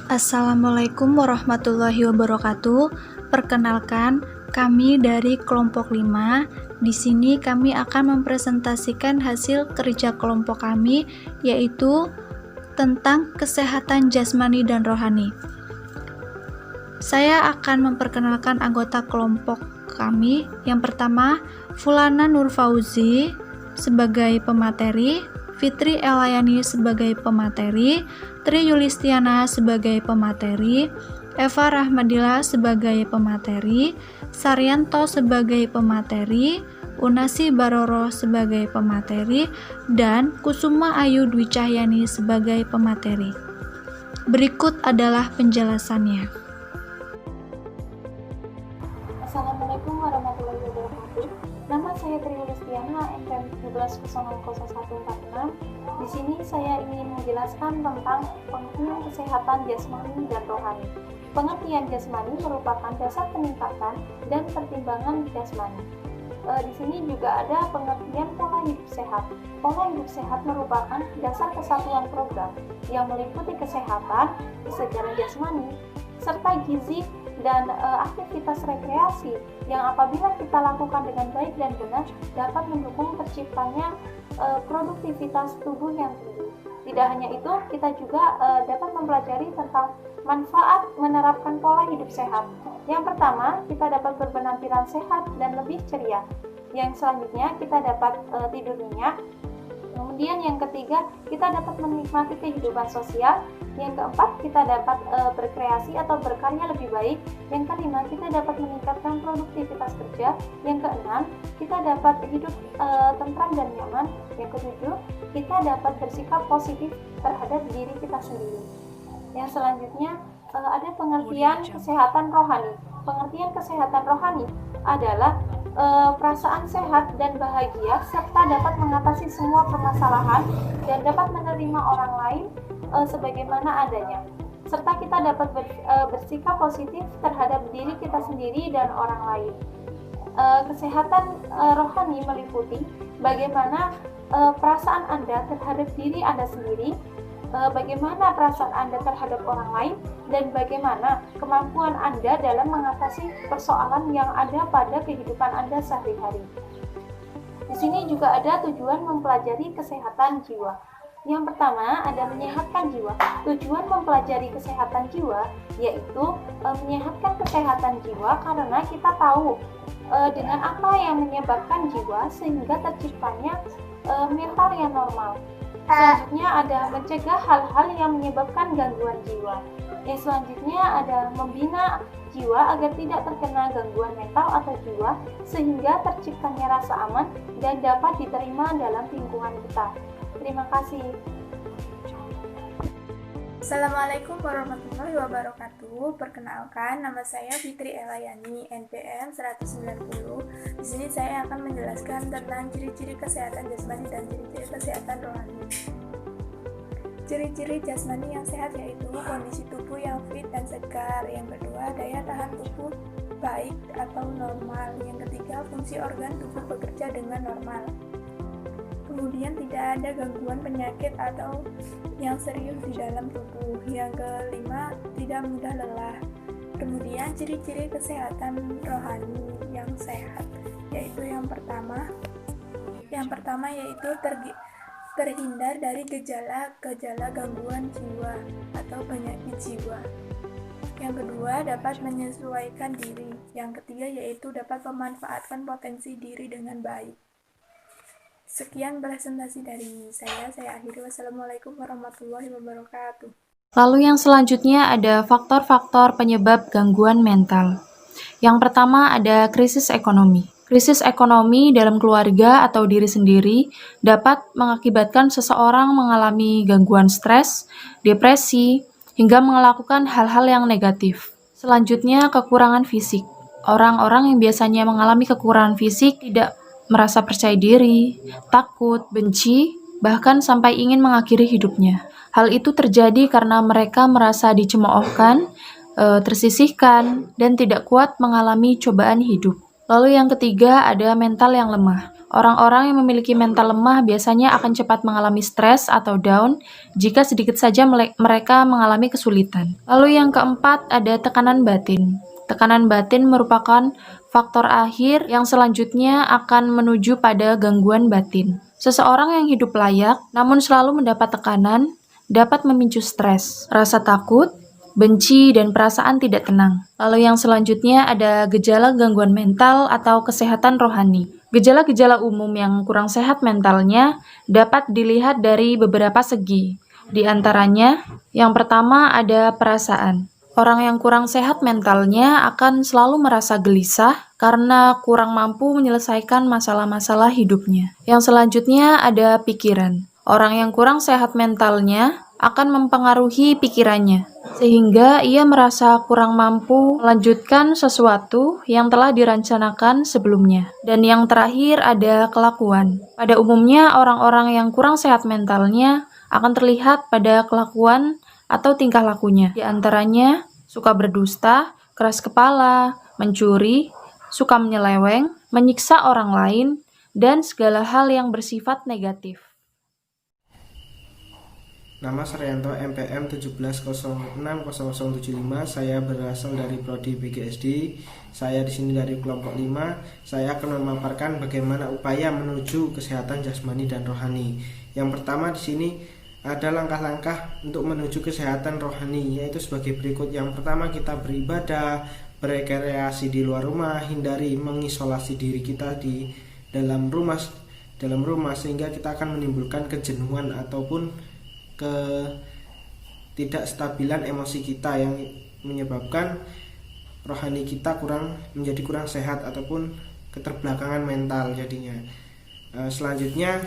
Assalamualaikum warahmatullahi wabarakatuh. Perkenalkan, kami dari kelompok 5. Di sini kami akan mempresentasikan hasil kerja kelompok kami, yaitu tentang kesehatan jasmani dan rohani. Saya akan memperkenalkan anggota kelompok kami. Yang pertama, Fulana Nur Fauzi sebagai pemateri, Fitri Elayani sebagai pemateri, Tri Yulistiana sebagai pemateri, Eva Rahmadila sebagai pemateri, Saryanto sebagai pemateri, Unasi Baroro sebagai pemateri, dan Kusuma Ayu Dwi Cahyani sebagai pemateri. Berikut adalah penjelasannya. Assalamualaikum warahmatullahi wabarakatuh. Nama saya Tri Yulistiana, NPM 17010146. Di sini saya ingin menjelaskan tentang pengertian kesehatan jasmani dan rohani. Pengertian jasmani merupakan dasar peningkatan dan pertimbangan jasmani. Di sini juga ada pengertian pola hidup sehat. Pola hidup sehat merupakan dasar kesatuan program yang meliputi kesehatan secara jasmani serta gizi dan aktivitas rekreasi yang apabila kita lakukan dengan baik dan benar dapat mendukung terciptanya produktivitas tubuh yang tinggi. Tidak hanya itu, kita juga dapat mempelajari tentang manfaat menerapkan pola hidup sehat. Yang pertama, kita dapat berpenampilan sehat dan lebih ceria. Yang selanjutnya, kita dapat tidur nyenyak. Kemudian yang ketiga, kita dapat menikmati kehidupan sosial. Yang keempat, kita dapat berkreasi atau berkarya lebih baik. Yang kelima, kita dapat meningkatkan produktivitas kerja. Yang keenam, kita dapat hidup tentram dan nyaman. Yang ketujuh, kita dapat bersikap positif terhadap diri kita sendiri. Yang selanjutnya, ada pengertian kesehatan rohani. Pengertian kesehatan rohani adalah perasaan sehat dan bahagia serta dapat mengatasi semua permasalahan dan dapat menerima orang lain sebagaimana adanya, serta kita dapat bersikap positif terhadap diri kita sendiri dan orang lain. Kesehatan rohani meliputi bagaimana perasaan Anda terhadap diri Anda sendiri, bagaimana perasaan Anda terhadap orang lain, dan bagaimana kemampuan Anda dalam mengatasi persoalan yang ada pada kehidupan Anda sehari-hari. Di sini juga ada tujuan mempelajari kesehatan jiwa. Yang pertama ada menyehatkan jiwa. Tujuan mempelajari kesehatan jiwa yaitu menyehatkan kesehatan jiwa karena kita tahu dengan apa yang menyebabkan jiwa sehingga terciptanya mental yang normal. Selanjutnya ada mencegah hal-hal yang menyebabkan gangguan jiwa. Yang selanjutnya ada membina jiwa agar tidak terkena gangguan mental atau jiwa sehingga terciptanya rasa aman dan dapat diterima dalam lingkungan kita. Terima kasih. Assalamualaikum warahmatullahi wabarakatuh. Perkenalkan, nama saya Fitri Elayani, NPM 190. Di sini saya akan menjelaskan tentang ciri-ciri kesehatan jasmani dan ciri-ciri kesehatan rohani. Ciri-ciri jasmani yang sehat yaitu kondisi tubuh yang fit dan segar. Yang kedua, daya tahan tubuh baik atau normal. Yang ketiga, fungsi organ tubuh bekerja dengan normal. Kemudian tidak ada gangguan penyakit atau yang serius di dalam tubuh. Yang kelima, tidak mudah lelah. Kemudian ciri-ciri kesehatan rohani yang sehat yaitu yang pertama yaitu terhindar dari gejala gangguan jiwa atau penyakit jiwa. Yang kedua, dapat menyesuaikan diri. Yang ketiga yaitu dapat memanfaatkan potensi diri dengan baik. Sekian presentasi dari saya akhiri. Wassalamualaikum warahmatullahi wabarakatuh. Lalu yang selanjutnya ada faktor-faktor penyebab gangguan mental. Yang pertama ada krisis ekonomi. Krisis ekonomi dalam keluarga atau diri sendiri dapat mengakibatkan seseorang mengalami gangguan stres, depresi, hingga melakukan hal-hal yang negatif. Selanjutnya kekurangan fisik. Orang-orang yang biasanya mengalami kekurangan fisik tidak merasa percaya diri, takut, benci, bahkan sampai ingin mengakhiri hidupnya. Hal itu terjadi karena mereka merasa dicemoohkan, tersisihkan, dan tidak kuat mengalami cobaan hidup. Lalu yang ketiga ada mental yang lemah. Orang-orang yang memiliki mental lemah biasanya akan cepat mengalami stres atau down jika sedikit saja mereka mengalami kesulitan. Lalu yang keempat ada tekanan batin. Tekanan batin merupakan faktor akhir yang selanjutnya akan menuju pada gangguan batin. Seseorang yang hidup layak namun selalu mendapat tekanan dapat memicu stres, rasa takut, benci, dan perasaan tidak tenang. Lalu yang selanjutnya ada gejala gangguan mental atau kesehatan rohani. Gejala-gejala umum yang kurang sehat mentalnya dapat dilihat dari beberapa segi. Di antaranya, yang pertama ada perasaan. Orang yang kurang sehat mentalnya akan selalu merasa gelisah karena kurang mampu menyelesaikan masalah-masalah hidupnya. Yang selanjutnya ada pikiran. Orang yang kurang sehat mentalnya akan mempengaruhi pikirannya, sehingga ia merasa kurang mampu melanjutkan sesuatu yang telah dirancanakan sebelumnya. Dan yang terakhir ada kelakuan. Pada umumnya, orang-orang yang kurang sehat mentalnya akan terlihat pada kelakuan atau tingkah lakunya. Di antaranya, suka berdusta, keras kepala, mencuri, suka menyeleweng, menyiksa orang lain, dan segala hal yang bersifat negatif. Nama Saryanto MPM 17060075. Saya berasal dari prodi PGSD. Saya di sini dari kelompok 5. Saya akan memaparkan bagaimana upaya menuju kesehatan jasmani dan rohani. Yang pertama di sini ada langkah-langkah untuk menuju kesehatan rohani, yaitu sebagai berikut. Yang pertama, kita beribadah, berrekreasi di luar rumah, hindari mengisolasi diri kita di dalam rumah sehingga kita akan menimbulkan kejenuhan ataupun ketidakstabilan emosi kita yang menyebabkan rohani kita menjadi kurang sehat ataupun keterbelakangan mental jadinya. Selanjutnya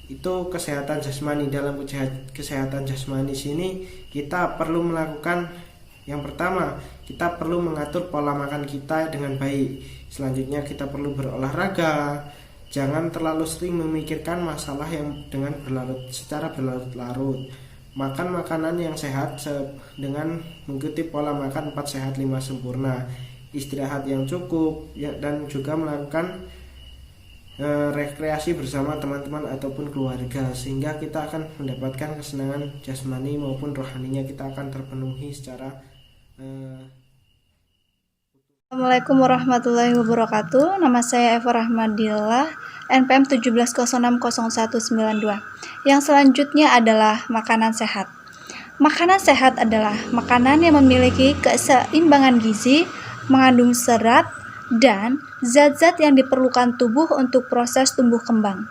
itu kesehatan jasmani. Dalam kesehatan jasmani sini kita perlu melakukan, yang pertama, kita perlu mengatur pola makan kita dengan baik. Selanjutnya kita perlu berolahraga. Jangan terlalu sering memikirkan masalah yang secara berlarut-larut. Makan makanan yang sehat dengan mengikuti pola makan 4 sehat 5 sempurna. Istirahat yang cukup dan juga melakukan rekreasi bersama teman-teman ataupun keluarga, sehingga kita akan mendapatkan kesenangan jasmani maupun rohaninya kita akan terpenuhi secara Assalamualaikum warahmatullahi wabarakatuh. Nama saya Eva Rahmadillah, NPM 17060192. Yang selanjutnya adalah makanan sehat. Makanan sehat adalah makanan yang memiliki keseimbangan gizi, mengandung serat, dan zat-zat yang diperlukan tubuh untuk proses tumbuh kembang.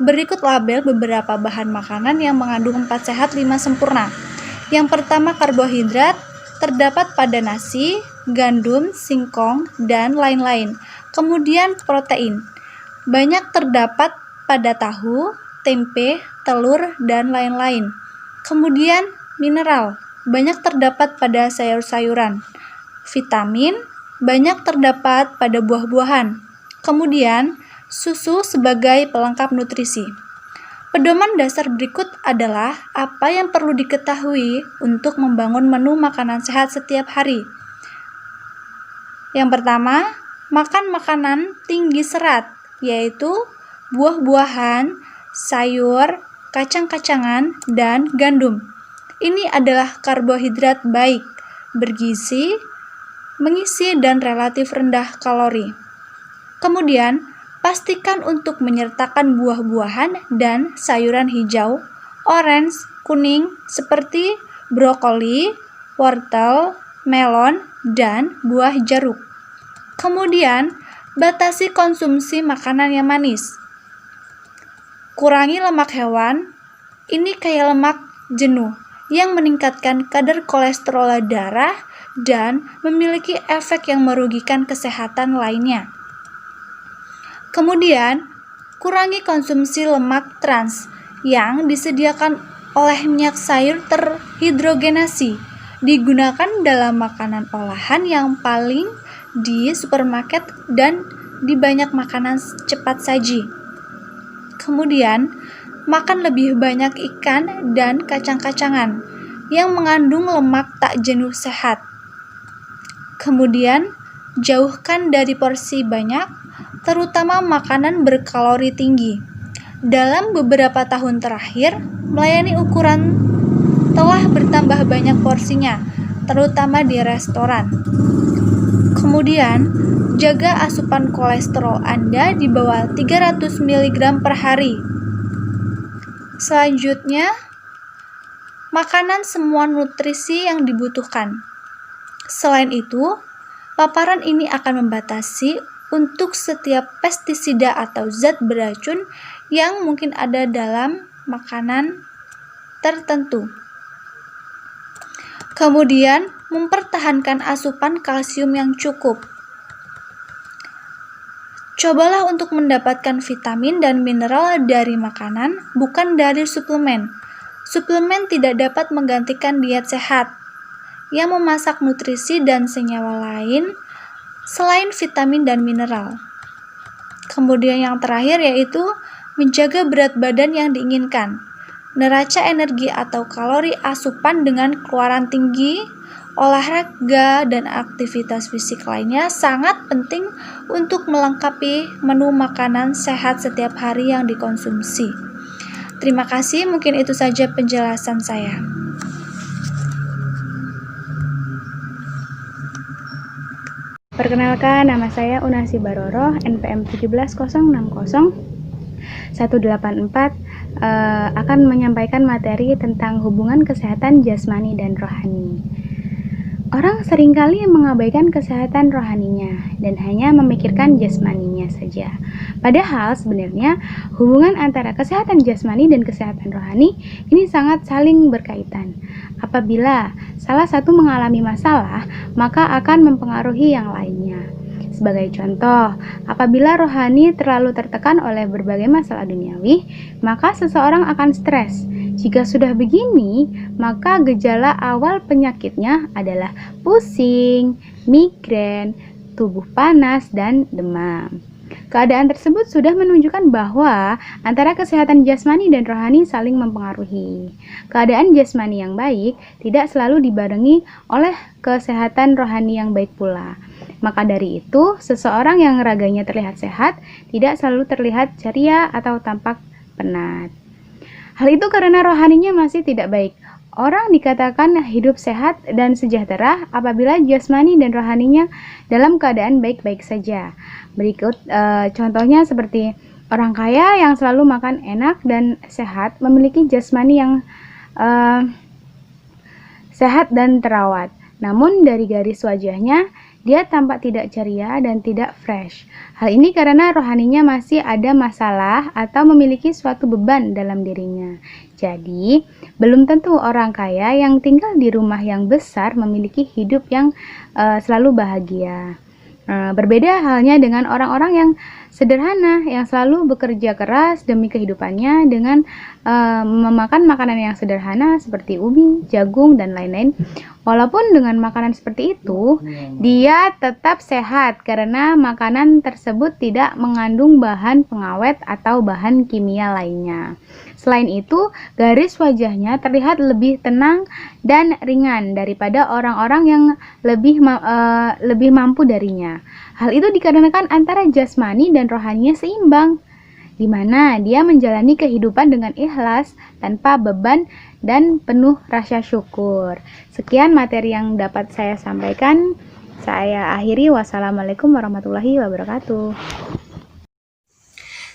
Berikut label beberapa bahan makanan yang mengandung 4 sehat 5 sempurna. Yang pertama, karbohidrat, terdapat pada nasi, gandum, singkong, dan lain-lain. Kemudian protein, banyak terdapat pada tahu, tempe, telur, dan lain-lain. Kemudian mineral, banyak terdapat pada sayur-sayuran. Vitamin, banyak terdapat pada buah-buahan. Kemudian susu sebagai pelengkap nutrisi. Pedoman dasar berikut adalah apa yang perlu diketahui untuk membangun menu makanan sehat setiap hari. Yang pertama, makan makanan tinggi serat, yaitu buah-buahan, sayur, kacang-kacangan, dan gandum. Ini adalah karbohidrat baik, bergizi, mengisi, dan relatif rendah kalori. Kemudian, pastikan untuk menyertakan buah-buahan dan sayuran hijau, orange, kuning, seperti brokoli, wortel, melon, dan buah jeruk. Kemudian, batasi konsumsi makanan yang manis. Kurangi lemak hewan, ini kayak lemak jenuh, yang meningkatkan kadar kolesterol darah dan memiliki efek yang merugikan kesehatan lainnya. Kemudian, kurangi konsumsi lemak trans yang disediakan oleh minyak sayur terhidrogenasi, digunakan dalam makanan olahan yang paling di supermarket dan di banyak makanan cepat saji. Kemudian, makan lebih banyak ikan dan kacang-kacangan yang mengandung lemak tak jenuh sehat. Kemudian, jauhkan dari porsi banyak, terutama makanan berkalori tinggi. Dalam beberapa tahun terakhir, melayani ukuran telah bertambah banyak porsinya, terutama di restoran. Kemudian, jaga asupan kolesterol Anda di bawah 300 mg per hari. Selanjutnya, makanan semua nutrisi yang dibutuhkan. Selain itu, paparan ini akan membatasi untuk setiap pestisida atau zat beracun yang mungkin ada dalam makanan tertentu. Kemudian, mempertahankan asupan kalsium yang cukup. Cobalah untuk mendapatkan vitamin dan mineral dari makanan, bukan dari suplemen. Suplemen tidak dapat menggantikan diet sehat yang memasak nutrisi dan senyawa lain selain vitamin dan mineral. Kemudian yang terakhir yaitu menjaga berat badan yang diinginkan. Neraca energi atau kalori asupan dengan keluaran tinggi, olahraga, dan aktivitas fisik lainnya sangat penting untuk melengkapi menu makanan sehat setiap hari yang dikonsumsi. Terima kasih, mungkin itu saja penjelasan saya. Perkenalkan, nama saya Unasi Baroro, NPM 17060-184, akan menyampaikan materi tentang hubungan kesehatan jasmani dan rohani. Orang seringkali mengabaikan kesehatan rohaninya dan hanya memikirkan jasmaninya saja. Padahal sebenarnya hubungan antara kesehatan jasmani dan kesehatan rohani ini sangat saling berkaitan. Apabila salah satu mengalami masalah, maka akan mempengaruhi yang lainnya. Sebagai contoh, apabila rohani terlalu tertekan oleh berbagai masalah duniawi, maka seseorang akan stres. Jika sudah begini, maka gejala awal penyakitnya adalah pusing, migrain, tubuh panas, dan demam. Keadaan tersebut sudah menunjukkan bahwa antara kesehatan jasmani dan rohani saling mempengaruhi. Keadaan jasmani yang baik tidak selalu dibarengi oleh kesehatan rohani yang baik pula. Maka dari itu, seseorang yang raganya terlihat sehat tidak selalu terlihat ceria atau tampak penat. Hal itu karena rohaninya masih tidak baik. Orang dikatakan hidup sehat dan sejahtera apabila jasmani dan rohaninya dalam keadaan baik-baik saja. Berikut contohnya seperti orang kaya yang selalu makan enak dan sehat memiliki jasmani yang sehat dan terawat. Namun dari garis wajahnya, dia tampak tidak ceria dan tidak fresh. Hal ini karena rohaninya masih ada masalah atau memiliki suatu beban dalam dirinya. Jadi, belum tentu orang kaya yang tinggal di rumah yang besar memiliki hidup yang selalu bahagia. Berbeda halnya dengan orang-orang yang sederhana, yang selalu bekerja keras demi kehidupannya dengan memakan makanan yang sederhana seperti ubi, jagung, dan lain-lain. Walaupun dengan makanan seperti itu, dia tetap sehat karena makanan tersebut tidak mengandung bahan pengawet atau bahan kimia lainnya. Selain itu, garis wajahnya terlihat lebih tenang dan ringan daripada orang-orang yang lebih mampu darinya. Hal itu dikarenakan antara jasmani dan rohaninya seimbang, di mana dia menjalani kehidupan dengan ikhlas, tanpa beban, dan penuh rasa syukur. Sekian materi yang dapat saya sampaikan. Saya akhiri. Wassalamualaikum warahmatullahi wabarakatuh.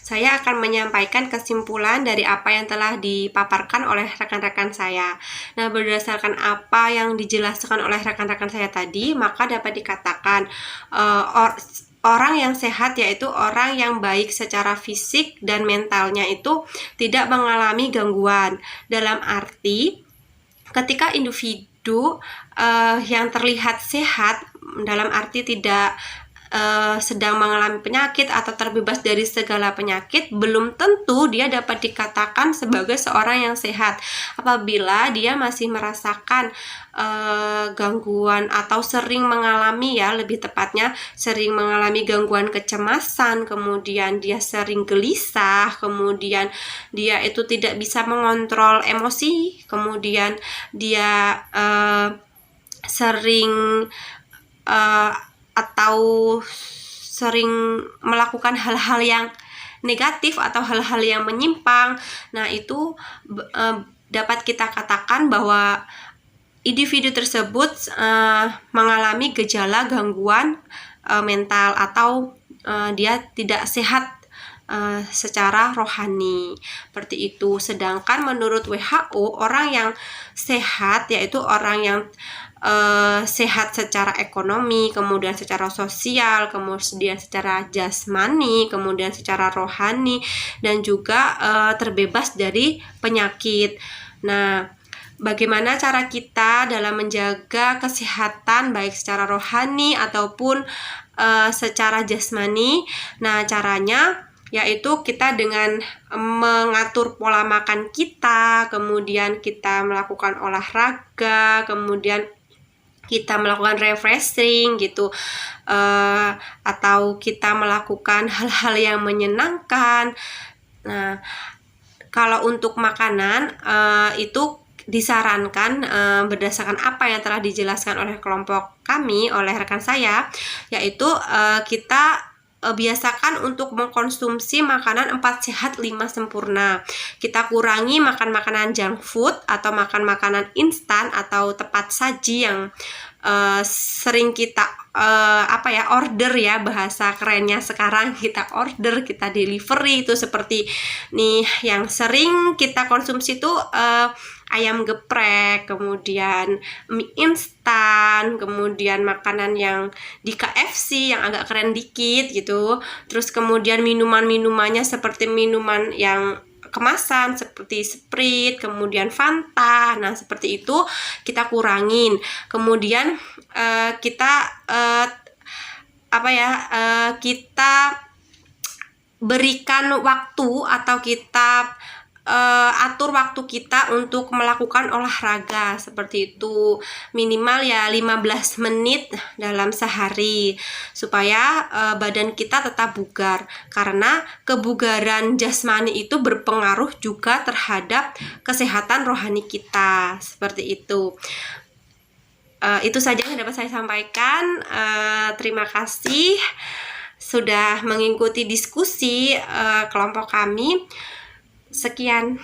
Saya akan menyampaikan kesimpulan dari apa yang telah dipaparkan oleh rekan-rekan saya. Nah, berdasarkan apa yang dijelaskan oleh rekan-rekan saya tadi, maka dapat dikatakan orang yang sehat yaitu orang yang baik secara fisik dan mentalnya itu tidak mengalami gangguan. Dalam arti, ketika individu yang terlihat sehat, dalam arti tidak sedang mengalami penyakit atau terbebas dari segala penyakit, belum tentu dia dapat dikatakan sebagai seorang yang sehat. Apabila dia masih merasakan gangguan atau sering mengalami, lebih tepatnya sering mengalami gangguan kecemasan, kemudian dia sering gelisah, kemudian dia itu tidak bisa mengontrol emosi, kemudian dia sering atau sering melakukan hal-hal yang negatif atau hal-hal yang menyimpang. Nah, itu dapat kita katakan bahwa individu tersebut mengalami gejala gangguan mental atau dia tidak sehat secara rohani, seperti itu. Sedangkan menurut WHO, orang yang sehat yaitu orang yang sehat secara ekonomi, kemudian secara sosial, kemudian secara jasmani, kemudian secara rohani, dan juga terbebas dari penyakit. Nah, bagaimana cara kita dalam menjaga kesehatan baik secara rohani ataupun secara jasmani? Nah, caranya yaitu kita dengan mengatur pola makan kita, kemudian kita melakukan olahraga, kemudian kita melakukan refreshing gitu, atau kita melakukan hal-hal yang menyenangkan. Nah, kalau untuk makanan itu disarankan berdasarkan apa yang telah dijelaskan oleh kelompok kami, oleh rekan saya, yaitu kita biasakan untuk mengkonsumsi makanan 4 sehat 5 sempurna. Kita kurangi makan makanan junk food atau makan makanan instan atau tepat saji yang sering kita order ya, bahasa kerennya sekarang kita order, kita delivery. Itu seperti nih yang sering kita konsumsi itu ayam geprek, kemudian mie instan, kemudian makanan yang di KFC yang agak keren dikit gitu. Terus kemudian minuman-minumannya seperti minuman yang kemasan seperti Sprite, kemudian Fanta. Nah, seperti itu kita kurangin. Kemudian kita kita berikan waktu atau kita atur waktu kita untuk melakukan olahraga seperti itu, minimal ya 15 menit dalam sehari supaya badan kita tetap bugar, karena kebugaran jasmani itu berpengaruh juga terhadap kesehatan rohani kita, seperti itu. Itu saja yang dapat saya sampaikan. Terima kasih sudah mengikuti diskusi kelompok kami. Sekian.